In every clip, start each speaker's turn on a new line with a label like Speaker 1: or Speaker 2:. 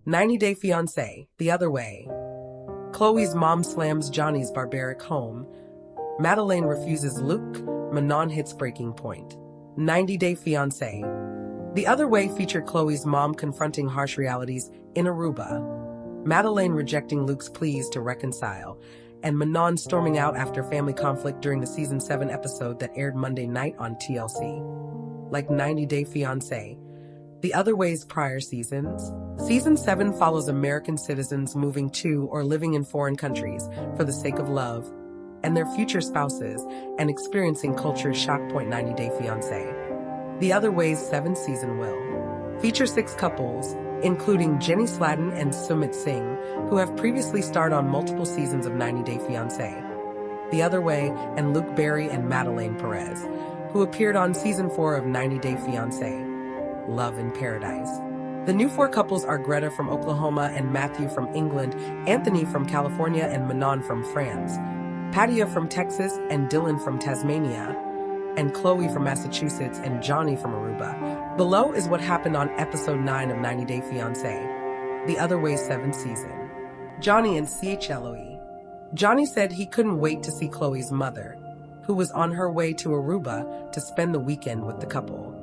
Speaker 1: 90-Day Fiancé, the other way. Chloe's mom slams Johny's barbaric home. Madeleine refuses Luke. Manon hits breaking point. 90-Day Fiancé. The other way featured Chloe's mom confronting harsh realities in Aruba. Madeleine rejecting Luke's pleas to reconcile, and Manon storming out after family conflict during the season 7 episode that aired Monday night on TLC. Like 90-Day Fiancé, the other way's prior seasons. Season 7 follows American citizens moving to or living in foreign countries for the sake of love and their future spouses and experiencing culture's shock. 90-Day Fiancé. The other way's 7th season will feature 6 couples, including Jenny Sladden and Sumit Singh, who have previously starred on multiple seasons of 90-Day Fiancé. The Other Way, and Luke Berry and Madeleine Perez, who appeared on season 4 of 90-Day Fiancé, Love in Paradise. The new 4 couples are Greta from Oklahoma and Matthew from England, Anthony from California and Manon from France, Patia from Texas and Dylan from Tasmania, and Chloe from Massachusetts and Johny from Aruba. Below is what happened on episode 9 of 90-Day Fiancé, The Other Way's 7th season. Johny and CHLOE. Johny said he couldn't wait to see Chloe's mother, who was on her way to Aruba to spend the weekend with the couple.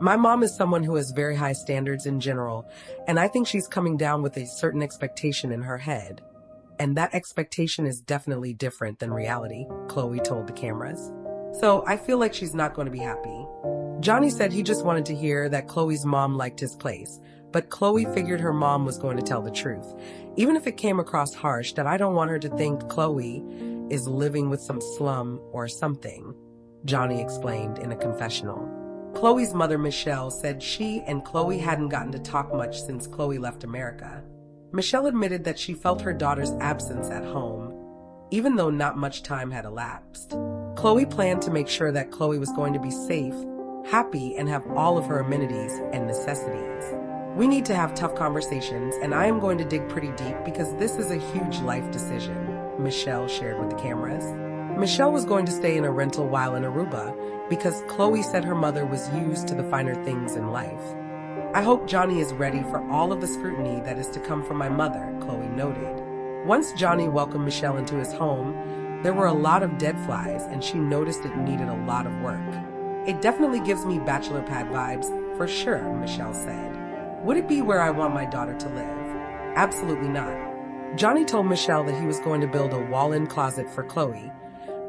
Speaker 1: My mom is someone who has very high standards in general, and I think she's coming down with a certain expectation in her head. And that expectation is definitely different than reality, Chloe told the cameras. So I feel like she's not going to be happy. Johny said he just wanted to hear that Chloe's mom liked his place, but Chloe figured her mom was going to tell the truth. Even if it came across harsh, that I don't want her to think Chloe is living with some slum or something, Johny explained in a confessional. Chloe's mother, Michelle, said she and Chloe hadn't gotten to talk much since Chloe left America. Michelle admitted that she felt her daughter's absence at home, even though not much time had elapsed. Chloe planned to make sure that Chloe was going to be safe, happy, and have all of her amenities and necessities. We need to have tough conversations, and I am going to dig pretty deep because this is a huge life decision, Michelle shared with the cameras. Michelle was going to stay in a rental while in Aruba because Chloe said her mother was used to the finer things in life. I hope Johny is ready for all of the scrutiny that is to come from my mother, Chloe noted. Once Johny welcomed Michelle into his home, there were a lot of dead flies and she noticed it needed a lot of work. It definitely gives me bachelor pad vibes, for sure, Michelle said. Would it be where I want my daughter to live? Absolutely not. Johny told Michelle that he was going to build a wall-in closet for Chloe,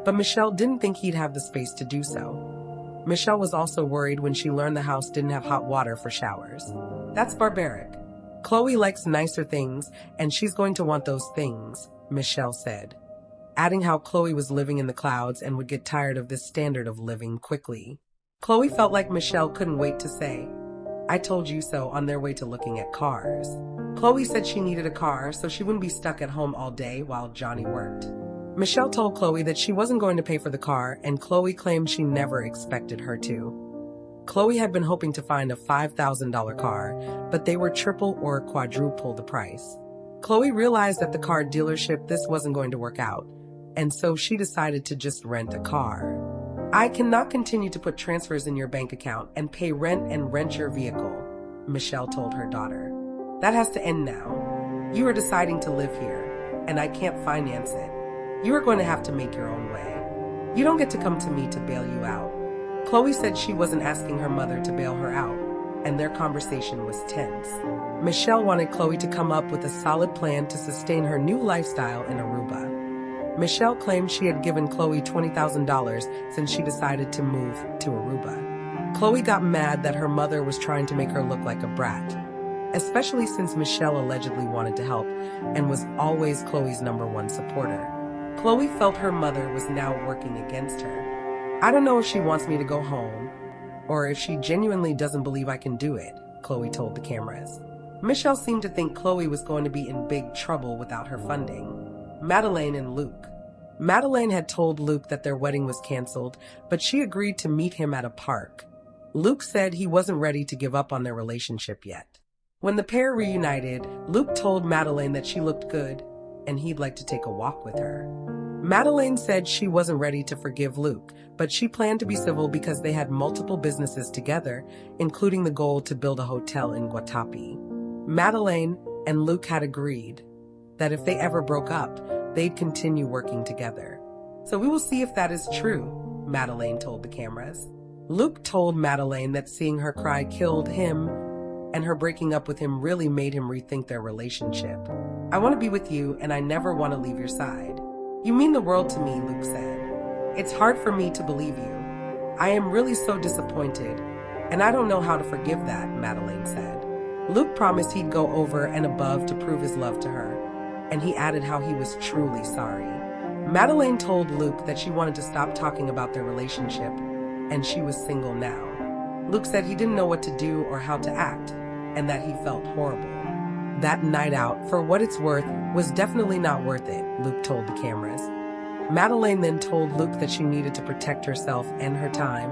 Speaker 1: but Michelle didn't think he'd have the space to do so. Michelle was also worried when she learned the house didn't have hot water for showers. That's barbaric. Chloe likes nicer things, and she's going to want those things, Michelle said, adding how Chloe was living in the clouds and would get tired of this standard of living quickly. Chloe felt like Michelle couldn't wait to say, "I told you so," on their way to looking at cars. Chloe said she needed a car so she wouldn't be stuck at home all day while Johny worked. Michelle told Chloe that she wasn't going to pay for the car, and Chloe claimed she never expected her to. Chloe had been hoping to find a $5,000 car, but they were triple or quadruple the price. Chloe realized at the car dealership this wasn't going to work out, and so she decided to just rent a car. "I cannot continue to put transfers in your bank account and pay rent and rent your vehicle," Michelle told her daughter. "That has to end now. You are deciding to live here, and I can't finance it. You are going to have to make your own way. You don't get to come to me to bail you out." Chloe said she wasn't asking her mother to bail her out, and their conversation was tense. Michelle wanted Chloe to come up with a solid plan to sustain her new lifestyle in Aruba. Michelle claimed she had given Chloe $20,000 since she decided to move to Aruba. Chloe got mad that her mother was trying to make her look like a brat, especially since Michelle allegedly wanted to help and was always Chloe's #1 supporter. Chloe felt her mother was now working against her. "I don't know if she wants me to go home or if she genuinely doesn't believe I can do it," Chloe told the cameras. Michelle seemed to think Chloe was going to be in big trouble without her funding. Madeleine and Luke. Madeleine had told Luke that their wedding was canceled, but she agreed to meet him at a park. Luke said he wasn't ready to give up on their relationship yet. When the pair reunited, Luke told Madeleine that she looked good and he'd like to take a walk with her. Madeleine said she wasn't ready to forgive Luke, but she planned to be civil because they had multiple businesses together, including the goal to build a hotel in Guatapi. Madeleine and Luke had agreed that if they ever broke up, they'd continue working together. So we will see if that is true, Madelein told the cameras. Luke told Madelein that seeing her cry killed him, and her breaking up with him really made him rethink their relationship. I want to be with you, and I never want to leave your side. You mean the world to me, Luke said. It's hard for me to believe you. I am really so disappointed, and I don't know how to forgive that, Madelein said. Luke promised he'd go over and above to prove his love to her, and he added how he was truly sorry. Madelein told Luke that she wanted to stop talking about their relationship, and she was single now. Luke said he didn't know what to do or how to act, and that he felt horrible. That night out, for what it's worth, was definitely not worth it, Luke told the cameras. Madelein then told Luke that she needed to protect herself and her time,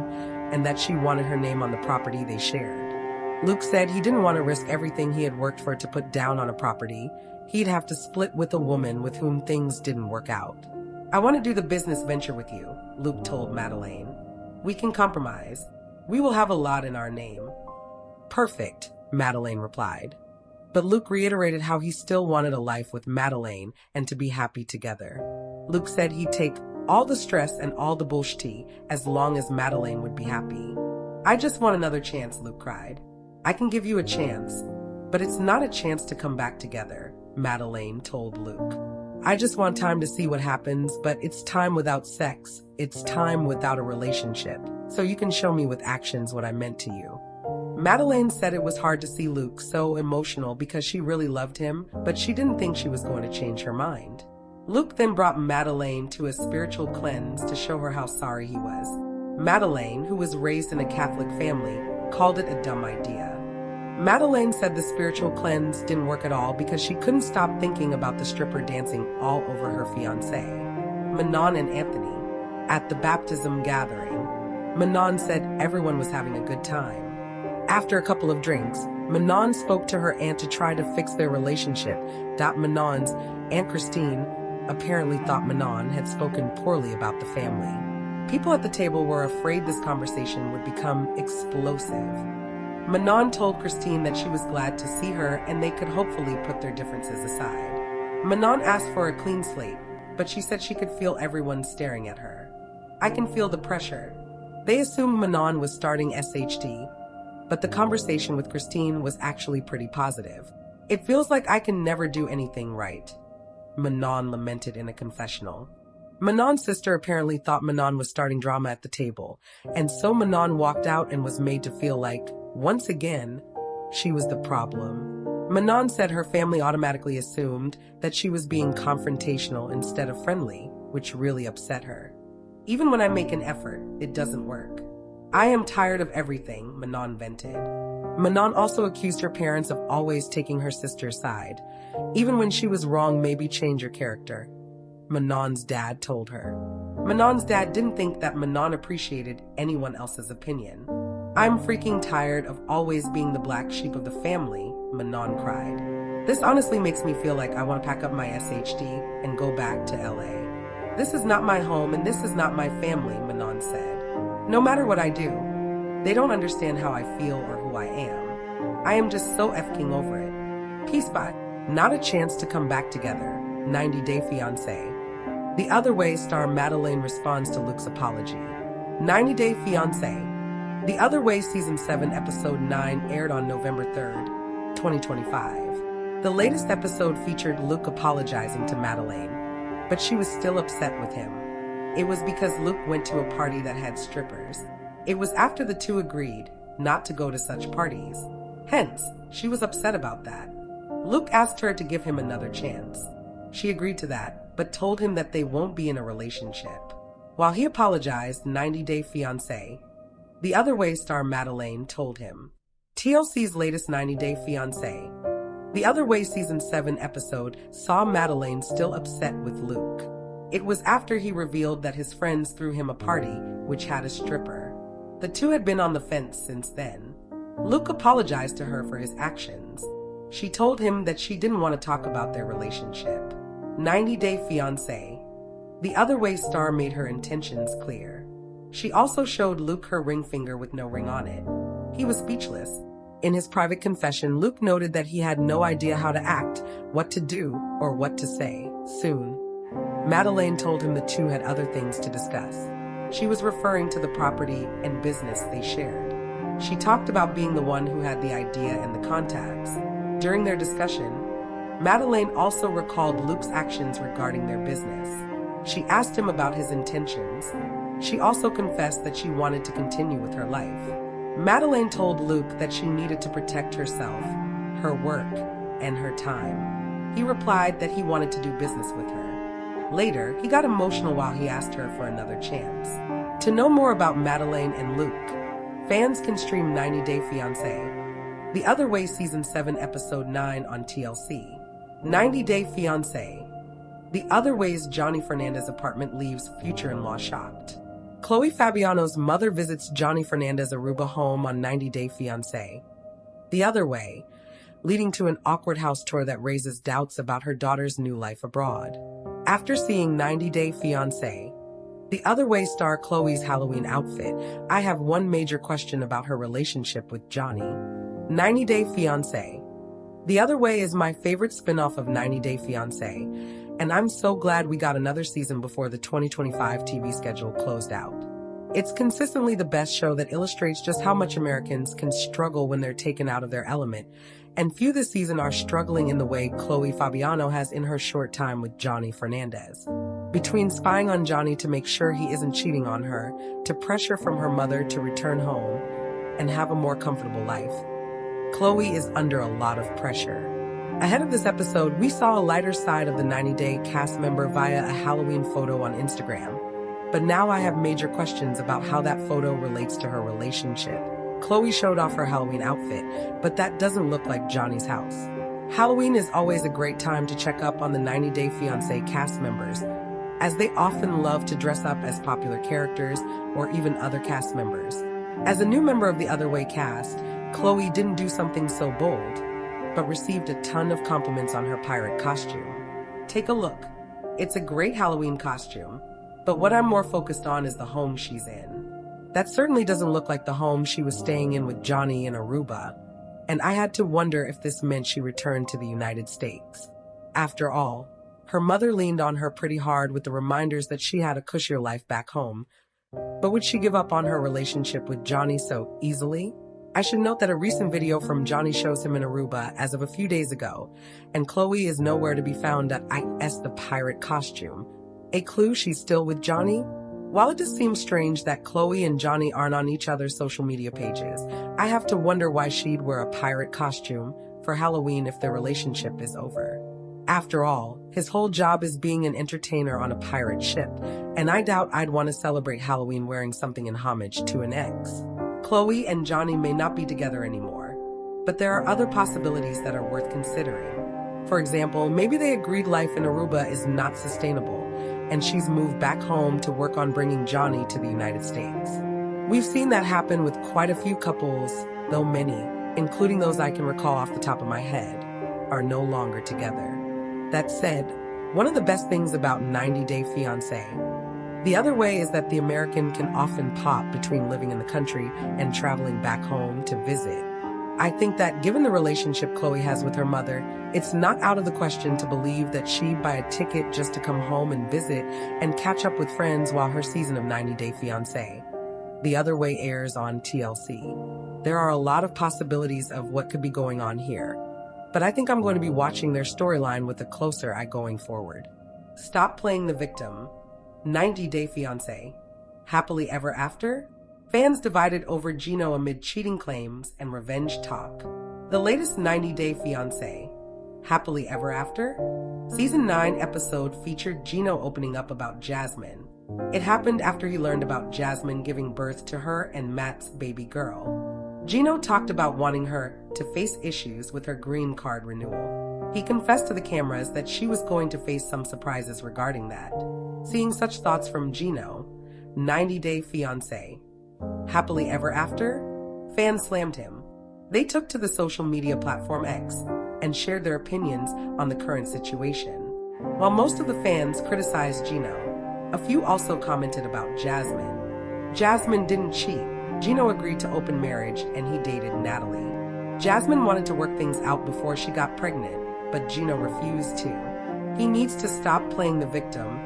Speaker 1: and that she wanted her name on the property they shared. Luke said he didn't want to risk everything he had worked for to put down on a property. He'd have to split with a woman with whom things didn't work out. I want to do the business venture with you, Luke told Madelein. We can compromise. We will have a lot in our name. Perfect, Madelein replied. But Luke reiterated how he still wanted a life with Madelein and to be happy together. Luke said he'd take all the stress and all the bullshit as long as Madelein would be happy. I just want another chance, Luke cried. I can give you a chance, but it's not a chance to come back together, Madelein told Luke. I just want time to see what happens, but it's time without sex. It's time without a relationship. So you can show me with actions what I meant to you. Madelein said it was hard to see Luke so emotional because she really loved him, but she didn't think she was going to change her mind. Luke then brought Madelein to a spiritual cleanse to show her how sorry he was. Madelein, who was raised in a Catholic family, called it a dumb idea. Madelein said the spiritual cleanse didn't work at all because she couldn't stop thinking about the stripper dancing all over her fiancé, Manon and Anthony. At the baptism gathering, Manon said everyone was having a good time. After a couple of drinks, Manon spoke to her aunt to try to fix their relationship. Manon's Aunt Christine apparently thought Manon had spoken poorly about the family. People at the table were afraid this conversation would become explosive. Manon told Christine that she was glad to see her and they could hopefully put their differences aside. Manon asked for a clean slate, but she said she could feel everyone staring at her. I can feel the pressure. They assumed Manon was starting SHD, but the conversation with Christine was actually pretty positive. It feels like I can never do anything right, Manon lamented in a confessional. Manon's sister apparently thought Manon was starting drama at the table, and so Manon walked out and was made to feel like, once again, she was the problem. Manon said her family automatically assumed that she was being confrontational instead of friendly, which really upset her. Even when I make an effort, it doesn't work. I am tired of everything, Manon vented. Manon also accused her parents of always taking her sister's side. Even when she was wrong, maybe change your character, Manon's dad told her. Manon's dad didn't think that Manon appreciated anyone else's opinion. I'm freaking tired of always being the black sheep of the family, Manon cried. This honestly makes me feel like I want to pack up my SHD and go back to LA. This is not my home and this is not my family, Manon said. No matter what I do, they don't understand how I feel or who I am. I am just so effing over it. Peace bye. Not a chance to come back together. 90 Day Fiancé. The Other Way star Madelein responds to Luke's apology. 90 Day Fiancé. The Other Way Season 7 Episode 9 aired on November 3rd, 2025. The latest episode featured Luke apologizing to Madelein, but she was still upset with him. It was because Luke went to a party that had strippers. It was after the two agreed not to go to such parties. Hence, she was upset about that. Luke asked her to give him another chance. She agreed to that, but told him that they won't be in a relationship. While he apologized, 90 Day Fiancé, The Other Way star Madelein told him. TLC's latest 90 Day Fiancé, The Other Way Season 7 episode saw Madelein still upset with Luke. It was after he revealed that his friends threw him a party which had a stripper. The two had been on the fence since then. Luke apologized to her for his actions. She told him that she didn't want to talk about their relationship. 90 Day Fiancé, The Other Way star made her intentions clear. She also showed Luke her ring finger with no ring on it. He was speechless. In his private confession, Luke noted that he had no idea how to act, what to do, or what to say. Soon, Madeleine told him the two had other things to discuss. She was referring to the property and business they shared. She talked about being the one who had the idea and the contacts. During their discussion, Madeleine also recalled Luke's actions regarding their business. She asked him about his intentions. She also confessed that she wanted to continue with her life. Madeleine told Luke that she needed to protect herself, her work, and her time. He replied that he wanted to do business with her. Later, he got emotional while he asked her for another chance. To know more about Madeleine and Luke, fans can stream 90 Day Fiancé, The Other Way Season 7 Episode 9 on TLC. 90 Day Fiancé. The Other Way's Johny Fernandez apartment leaves future-in-law shocked. Chloe Fabiano's mother visits Johny Fernandez Aruba home on 90 Day Fiancé. The Other Way, leading to an awkward house tour that raises doubts about her daughter's new life abroad. After seeing 90 Day Fiancé, The Other Way star Chloe's Halloween outfit, I have one major question about her relationship with Johny. 90 Day Fiancé. The Other Way is my favorite spin-off of 90 Day Fiancé, and I'm so glad we got another season before the 2025 TV schedule closed out. It's consistently the best show that illustrates just how much Americans can struggle when they're taken out of their element, and few this season are struggling in the way Chloe Fabiano has in her short time with Johny Fernandez. Between spying on Johny to make sure he isn't cheating on her, to pressure from her mother to return home and have a more comfortable life, Chloe is under a lot of pressure. Ahead of this episode, we saw a lighter side of the 90 Day cast member via a Halloween photo on Instagram. But now I have major questions about how that photo relates to her relationship. Chloe showed off her Halloween outfit, but that doesn't look like Johny's house. Halloween is always a great time to check up on the 90 Day Fiancé cast members, as they often love to dress up as popular characters or even other cast members. As a new member of the Other Way cast, Chloe didn't do something so bold, but received a ton of compliments on her pirate costume. Take a look. It's a great Halloween costume, but what I'm more focused on is the home she's in. That certainly doesn't look like the home she was staying in with Johny in Aruba, and I had to wonder if this meant she returned to the United States. After all, her mother leaned on her pretty hard with the reminders that she had a cushier life back home, but would she give up on her relationship with Johny so easily? I should note that a recent video from Johny shows him in Aruba as of a few days ago, and Chloe is nowhere to be found at IS the pirate costume. A clue she's still with Johny? While it does seem strange that Chloe and Johny aren't on each other's social media pages, I have to wonder why she'd wear a pirate costume for Halloween if their relationship is over. After all, his whole job is being an entertainer on a pirate ship, and I doubt I'd want to celebrate Halloween wearing something in homage to an ex. Chloe and Johny may not be together anymore, but there are other possibilities that are worth considering. For example, maybe they agreed life in Aruba is not sustainable, and she's moved back home to work on bringing Johny to the United States. We've seen that happen with quite a few couples, though many, including those I can recall off the top of my head, are no longer together. That said, one of the best things about 90 Day Fiancé, The Other Way, is that the American can often pop between living in the country and traveling back home to visit. I think that given the relationship Chloe has with her mother, it's not out of the question to believe that she'd buy a ticket just to come home and visit and catch up with friends while her season of 90 Day Fiancé, The Other Way, airs on TLC. There are a lot of possibilities of what could be going on here, but I think I'm going to be watching their storyline with a closer eye going forward. Stop playing the victim. 90 Day Fiancé. Happily Ever After? Fans divided over Gino amid cheating claims and revenge talk. The latest 90 Day Fiancé, Happily Ever After? Season 9 episode featured Gino opening up about Jasmine. It happened after he learned about Jasmine giving birth to her and Matt's baby girl. Gino talked about wanting her to face issues with her green card renewal. He confessed to the cameras that she was going to face some surprises regarding that. Seeing such thoughts from Gino, 90 Day Fiancé, Happily Ever After? Fans slammed him. They took to the social media platform X and shared their opinions on the current situation. While most of the fans criticized Gino, a few also commented about Jasmine. Jasmine didn't cheat. Gino agreed to open marriage and he dated Natalie. Jasmine wanted to work things out before she got pregnant, but Gino refused to. He needs to stop playing the victim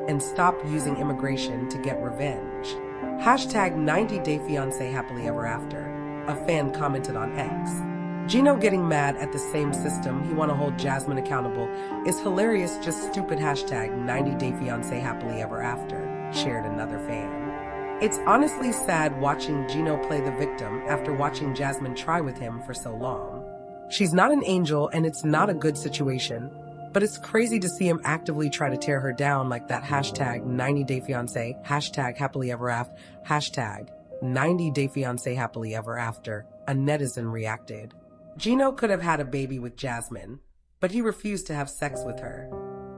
Speaker 1: and stop using immigration to get revenge. Hashtag 90-day fiancé happily ever after, a fan commented on X. Gino getting mad at the same system he want to hold Jasmine accountable is hilarious, just stupid. Hashtag 90-day fiancé happily ever after, shared another fan. It's honestly sad watching Gino play the victim after watching Jasmine try with him for so long. She's not an angel and it's not a good situation, but it's crazy to see him actively try to tear her down like that. Hashtag 90-day fiancé, hashtag happily ever after, hashtag 90-day fiancé happily ever after, a netizen reacted. Gino could have had a baby with Jasmine, but he refused to have sex with her.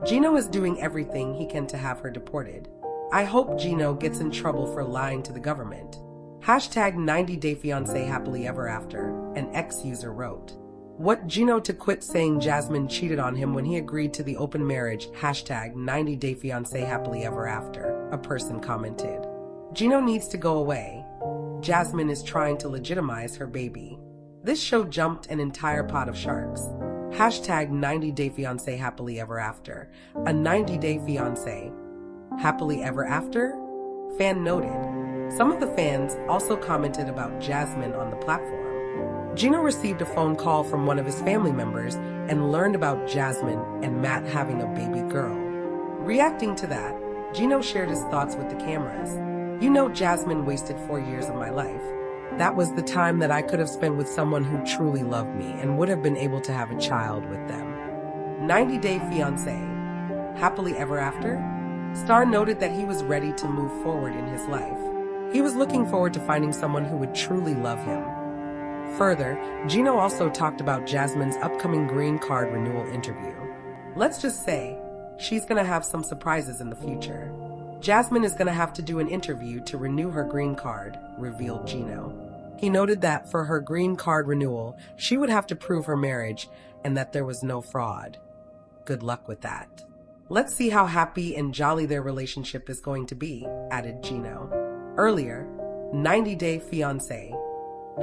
Speaker 1: Gino is doing everything he can to have her deported. I hope Gino gets in trouble for lying to the government. Hashtag 90-day fiancé happily ever after, an ex-user wrote. Want Gino to quit saying Jasmine cheated on him when he agreed to the open marriage. Hashtag 90-day fiancé happily ever after, a person commented. Gino needs to go away. Jasmine is trying to legitimize her baby. This show jumped an entire pot of sharks. Hashtag 90-day fiancé happily ever after, a 90-day fiancé happily ever after? Fan noted. Some of the fans also commented about Jasmine on the platform. Gino received a phone call from one of his family members and learned about Jasmine and Matt having a baby girl. Reacting to that, Gino shared his thoughts with the cameras. You know, Jasmine wasted 4 years of my life. That was the time that I could have spent with someone who truly loved me and would have been able to have a child with them. 90-day fiancé happily ever after? Star noted that he was ready to move forward in his life. He was looking forward to finding someone who would truly love him. Further, Gino also talked about Jasmine's upcoming green card renewal interview. Let's just say, she's gonna have some surprises in the future. Jasmine is gonna have to do an interview to renew her green card, revealed Gino. He noted that for her green card renewal, she would have to prove her marriage and that there was no fraud. Good luck with that. Let's see how happy and jolly their relationship is going to be, added Gino. Earlier, 90-day fiancé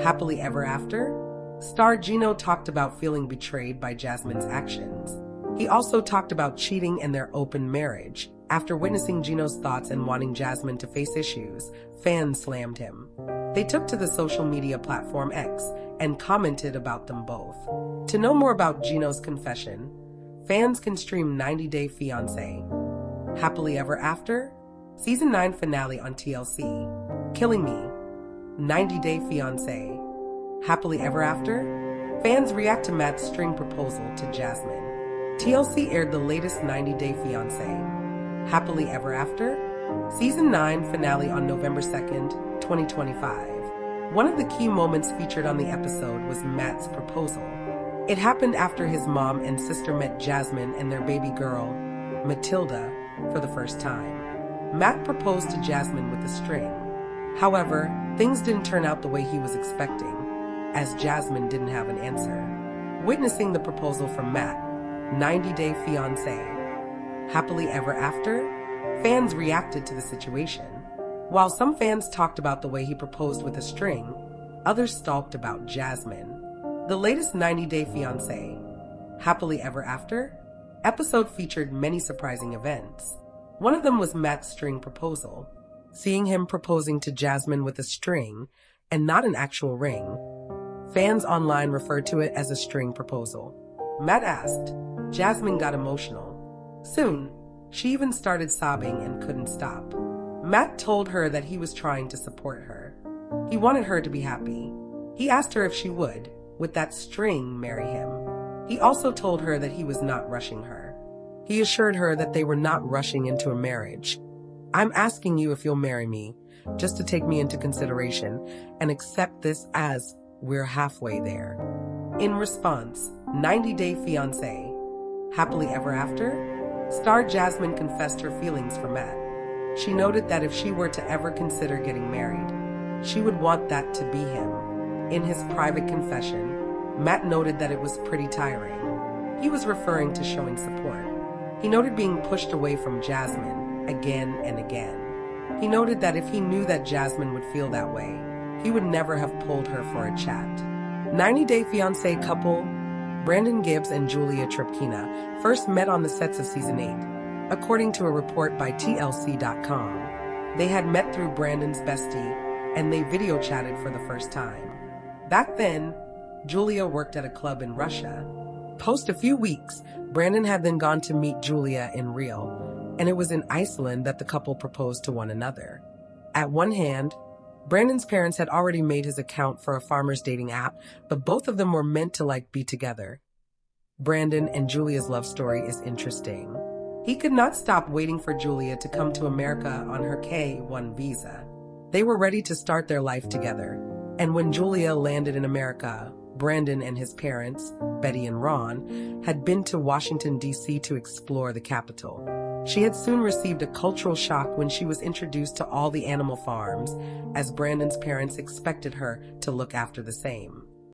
Speaker 1: happily ever after? Star Gino talked about feeling betrayed by Jasmine's actions. He also talked about cheating and their open marriage. After witnessing Gino's thoughts and wanting Jasmine to face issues, fans slammed him. They took to the social media platform X and commented about them both. To know more about Gino's confession, fans can stream 90-day fiancé happily ever after? Season 9 finale on TLC. Killing Me. 90-day fiancé happily ever after? Fans react to Matt's string proposal to Jasmine. TLC aired the latest 90-day fiancé happily ever after? Season 9 finale on November 2nd, 2025. One of the key moments featured on the episode was Matt's proposal. It happened after his mom and sister met Jasmine and their baby girl, Matilda, for the first time. Matt proposed to Jasmine with a string. However, things didn't turn out the way he was expecting, as Jasmine didn't have an answer. Witnessing the proposal from Matt, 90-day fiancé happily ever after? Fans reacted to the situation. While some fans talked about the way he proposed with a string, others stalked about Jasmine. The latest 90-day fiancé happily ever after? Episode featured many surprising events. One of them was Matt's string proposal. Seeing him proposing to Jasmine with a string and not an actual ring, fans online referred to it as a string proposal. Matt asked. Jasmine got emotional. Soon, she even started sobbing and couldn't stop. Matt told her that he was trying to support her. He wanted her to be happy. He asked her if she would, with that string, marry him. He also told her that he was not rushing her. He assured her that they were not rushing into a marriage. I'm asking you if you'll marry me, just to take me into consideration, and accept this as we're halfway there. In response, 90-day fiancé happily ever after? Star Jasmine confessed her feelings for Matt. She noted that if she were to ever consider getting married, she would want that to be him. In his private confession, Matt noted that it was pretty tiring. He was referring to showing support. He noted being pushed away from Jasmine again and again. He noted that if he knew that Jasmine would feel that way, he would never have pulled her for a chat. 90-day fiancé couple Brandon Gibbs and Julia Tripkina first met on the sets of season 8. According to a report by TLC.com, they had met through Brandon's bestie and they video chatted for the first time. Back then, Julia worked at a club in Russia. Post a few weeks, Brandon had then gone to meet Julia in real, and it was in Iceland that the couple proposed to one another. At one hand, Brandon's parents had already made his account for a farmer's dating app, but both of them were meant to be together. Brandon and Julia's love story is interesting. He could not stop waiting for Julia to come to America on her K-1 visa. They were ready to start their life together. And when Julia landed in America, Brandon and his parents, Betty and Ron, had been to Washington, D.C. to explore the capital. She had soon received a cultural shock when she was introduced to all the animal farms, as Brandon's parents expected her to look after the same.